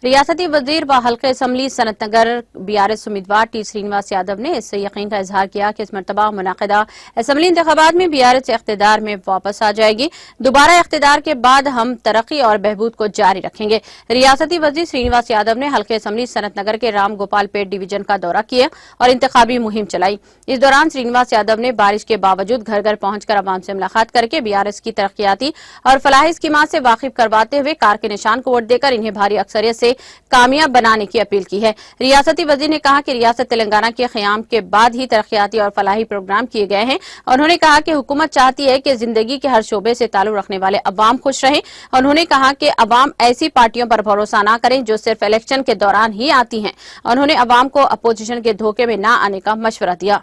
ریاستی وزیر و حلقہ اسمبلی سنت نگر BRS امیدوار ٹی سرینواس یادو نے اس یقین کا اظہار کیا کہ اس مرتبہ منعقدہ اسمبلی انتخابات میں BRS اقتدار میں واپس آ جائے گی۔ دوبارہ اقتدار کے بعد ہم ترقی اور بہبود کو جاری رکھیں گے۔ ریاستی وزیر سرینواس یادو نے حلقہ اسمبلی سنت نگر کے رام گوپال پیٹ ڈویژن کا دورہ کیا اور انتخابی مہم چلائی۔ اس دوران سرینواس یادو نے بارش کے باوجود گھر گھر پہنچ کر عوام سے ملاقات کر کے BRS کی ترقیاتی اور فلاحی اسکیمات سے واقف کرواتے ہوئے کار کے نشان کو ووٹ دے کر انہیں بھاری اکثریت سے کامیاب بنانے کی اپیل کی ہے۔ ریاستی وزیر نے کہا کہ ریاست تلنگانہ کے قیام کے بعد ہی ترقیاتی اور فلاحی پروگرام کیے گئے ہیں۔ انہوں نے کہا کہ حکومت چاہتی ہے کہ زندگی کے ہر شعبے سے تعلق رکھنے والے عوام خوش رہیں۔ انہوں نے کہا کہ عوام ایسی پارٹیوں پر بھروسہ نہ کریں جو صرف الیکشن کے دوران ہی آتی ہیں۔ انہوں نے عوام کو اپوزیشن کے دھوکے میں نہ آنے کا مشورہ دیا۔